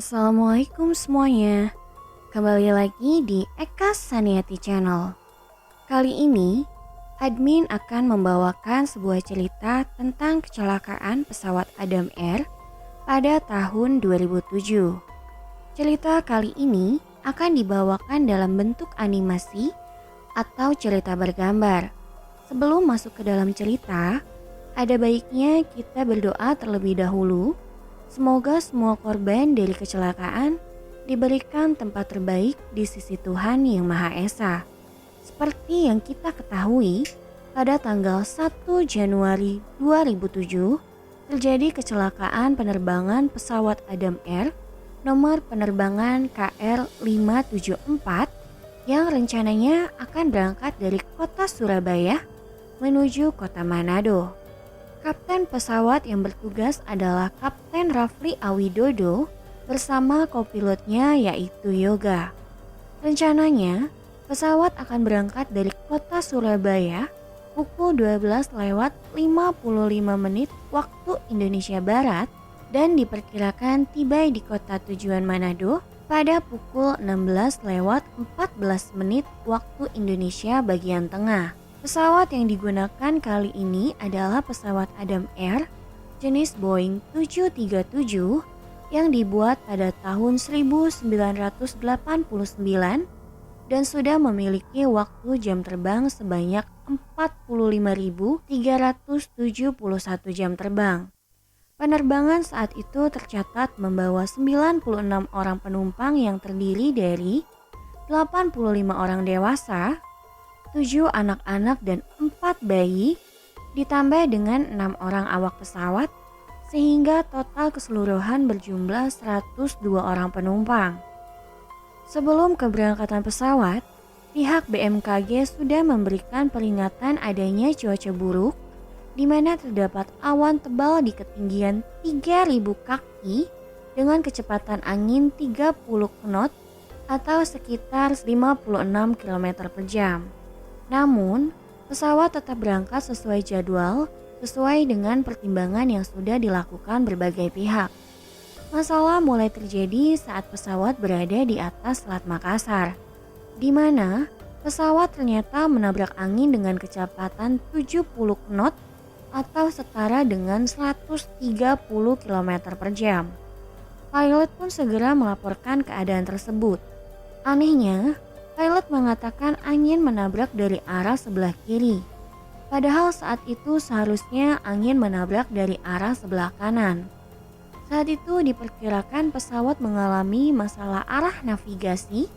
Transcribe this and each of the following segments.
Assalamualaikum semuanya. Kembali lagi di Eka Saniati Channel. Kali ini, admin akan membawakan sebuah cerita tentang kecelakaan pesawat Adam Air pada tahun 2007. Cerita kali ini akan dibawakan dalam bentuk animasi atau cerita bergambar. Sebelum masuk ke dalam cerita, ada baiknya kita berdoa terlebih dahulu. Semoga semua korban dari kecelakaan diberikan tempat terbaik di sisi Tuhan Yang Maha Esa. Seperti yang kita ketahui, pada tanggal 1 Januari 2007 terjadi kecelakaan penerbangan pesawat Adam Air nomor penerbangan KL574 yang rencananya akan berangkat dari kota Surabaya menuju kota Manado. Kapten pesawat yang bertugas adalah Kapten Rafli Awidodo bersama kopilotnya yaitu Yoga. Rencananya, pesawat akan berangkat dari kota Surabaya pukul 12:55 waktu Indonesia Barat dan diperkirakan tiba di kota tujuan Manado pada pukul 16:14 waktu Indonesia bagian tengah. Pesawat yang digunakan kali ini adalah pesawat Adam Air jenis Boeing 737 yang dibuat pada tahun 1989 dan sudah memiliki waktu jam terbang sebanyak 45.371 jam terbang. Penerbangan saat itu tercatat membawa 96 orang penumpang yang terdiri dari 85 orang dewasa, 7 anak-anak dan 4 bayi, ditambah dengan 6 orang awak pesawat, sehingga total keseluruhan berjumlah 102 orang penumpang. Sebelum keberangkatan pesawat, pihak BMKG sudah memberikan peringatan adanya cuaca buruk, di mana terdapat awan tebal di ketinggian 3.000 kaki dengan kecepatan angin 30 knot atau sekitar 56 km per jam. Namun, pesawat tetap berangkat sesuai jadwal, sesuai dengan pertimbangan yang sudah dilakukan berbagai pihak. Masalah mulai terjadi saat pesawat berada di atas Selat Makassar, di mana pesawat ternyata menabrak angin dengan kecepatan 70 knot atau setara dengan 130 km per jam. Pilot pun segera melaporkan keadaan tersebut. Anehnya, pilot mengatakan angin menabrak dari arah sebelah kiri. Padahal saat itu seharusnya angin menabrak dari arah sebelah kanan. Saat itu diperkirakan pesawat mengalami masalah arah navigasi,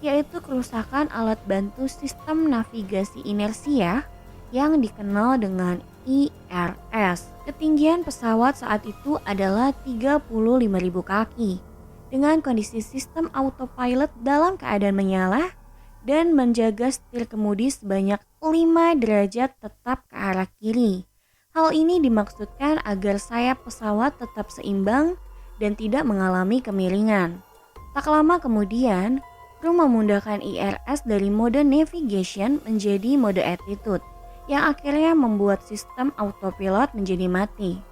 yaitu kerusakan alat bantu sistem navigasi inersia yang dikenal dengan IRS. Ketinggian pesawat saat itu adalah 35.000 kaki. Dengan kondisi sistem autopilot dalam keadaan menyala dan menjaga setir kemudi sebanyak 5 derajat tetap ke arah kiri. Hal ini dimaksudkan agar sayap pesawat tetap seimbang dan tidak mengalami kemiringan. Tak lama kemudian, kru memindahkan IRS dari mode navigation menjadi mode attitude, yang akhirnya membuat sistem autopilot menjadi mati.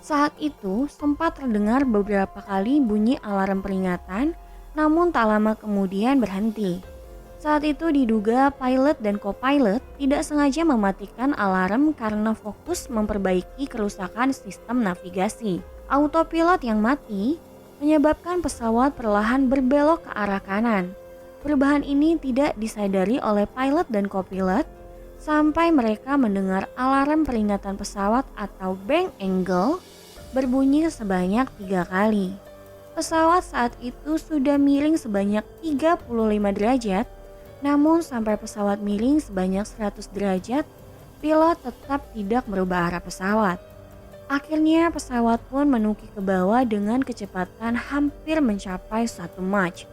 Saat itu sempat terdengar beberapa kali bunyi alarm peringatan, namun tak lama kemudian berhenti. Saat itu diduga pilot dan co-pilot tidak sengaja mematikan alarm karena fokus memperbaiki kerusakan sistem navigasi. Autopilot yang mati menyebabkan pesawat perlahan berbelok ke arah kanan. Perubahan ini tidak disadari oleh pilot dan co-pilot sampai mereka mendengar alarm peringatan pesawat atau bank angle berbunyi sebanyak 3 kali. Pesawat saat itu sudah miring sebanyak 35 derajat, namun sampai pesawat miring sebanyak 100 derajat, pilot tetap tidak merubah arah pesawat. Akhirnya pesawat pun menukik ke bawah dengan kecepatan hampir mencapai 1 Mach.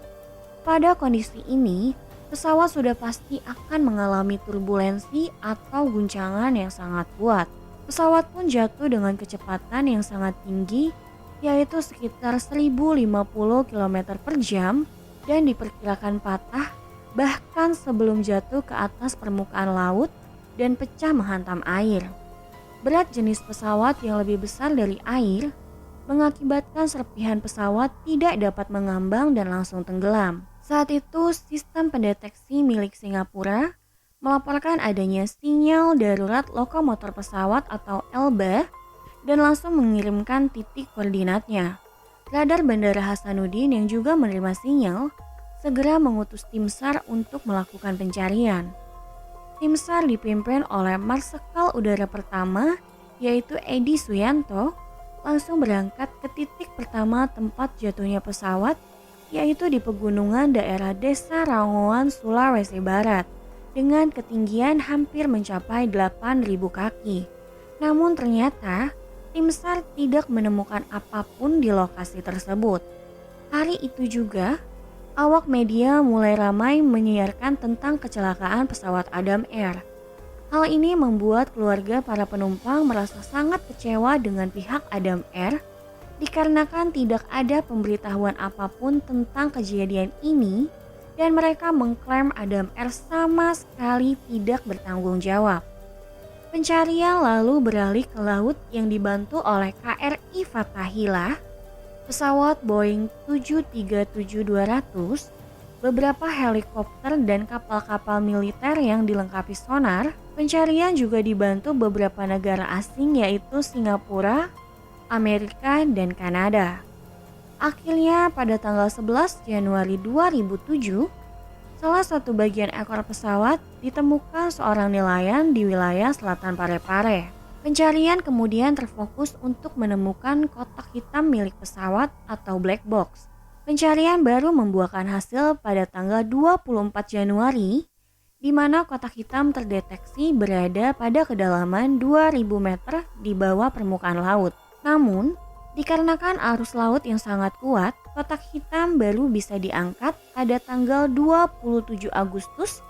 Pada kondisi ini, pesawat sudah pasti akan mengalami turbulensi atau guncangan yang sangat kuat. Pesawat pun jatuh dengan kecepatan yang sangat tinggi, yaitu sekitar 1050 km per jam dan diperkirakan patah bahkan sebelum jatuh ke atas permukaan laut dan pecah menghantam air. Berat jenis pesawat yang lebih besar dari air mengakibatkan serpihan pesawat tidak dapat mengambang dan langsung tenggelam. Saat itu, sistem pendeteksi milik Singapura melaporkan adanya sinyal darurat lokomotor pesawat atau LBA dan langsung mengirimkan titik koordinatnya. Radar Bandara Hasanuddin yang juga menerima sinyal segera mengutus tim SAR untuk melakukan pencarian. Tim SAR dipimpin oleh Marsekal Udara Pertama yaitu Edi Suyanto langsung berangkat ke titik pertama tempat jatuhnya pesawat yaitu di pegunungan daerah Desa Rangoan, Sulawesi Barat dengan ketinggian hampir mencapai 8.000 kaki. Namun ternyata tim SAR tidak menemukan apapun di lokasi tersebut. Hari itu juga awak media mulai ramai menyiarkan tentang kecelakaan pesawat Adam Air. Hal ini membuat keluarga para penumpang merasa sangat kecewa dengan pihak Adam Air dikarenakan tidak ada pemberitahuan apapun tentang kejadian ini dan mereka mengklaim Adam Air sama sekali tidak bertanggung jawab. Pencarian lalu beralih ke laut yang dibantu oleh KRI Fathahillah, pesawat Boeing 737-200, beberapa helikopter dan kapal-kapal militer yang dilengkapi sonar. Pencarian juga dibantu beberapa negara asing yaitu Singapura, Amerika, dan Kanada. Akhirnya pada tanggal 11 Januari 2007, salah satu bagian ekor pesawat ditemukan seorang nelayan di wilayah selatan Parepare. Pencarian kemudian terfokus untuk menemukan kotak hitam milik pesawat atau black box. Pencarian baru membuahkan hasil pada tanggal 24 Januari di mana kotak hitam terdeteksi berada pada kedalaman 2000 meter di bawah permukaan laut. Namun, dikarenakan arus laut yang sangat kuat, kotak hitam baru bisa diangkat pada tanggal 27 Agustus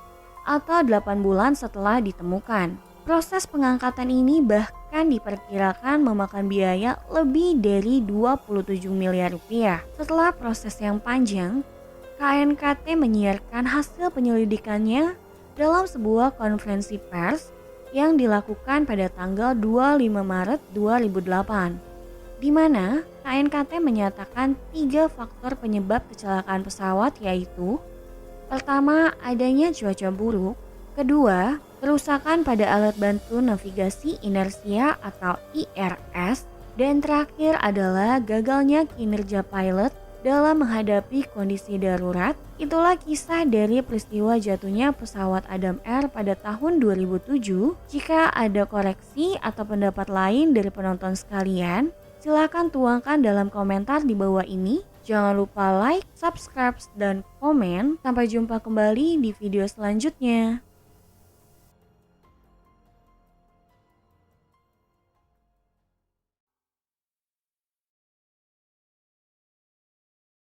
atau 8 bulan setelah ditemukan. Proses pengangkatan ini bahkan diperkirakan memakan biaya lebih dari 27 miliar rupiah. Setelah proses yang panjang, KNKT menyiarkan hasil penyelidikannya dalam sebuah konferensi pers yang dilakukan pada tanggal 25 Maret 2008, di mana KNKT menyatakan 3 faktor penyebab kecelakaan pesawat yaitu: pertama, adanya cuaca buruk; kedua, kerusakan pada alat bantu navigasi inersia atau IRS; dan terakhir adalah gagalnya kinerja pilot dalam menghadapi kondisi darurat. Itulah kisah dari peristiwa jatuhnya pesawat Adam Air pada tahun 2007. Jika ada koreksi atau pendapat lain dari penonton sekalian, silakan tuangkan dalam komentar di bawah ini. Jangan lupa like, subscribe, dan komen. Sampai jumpa kembali di video selanjutnya.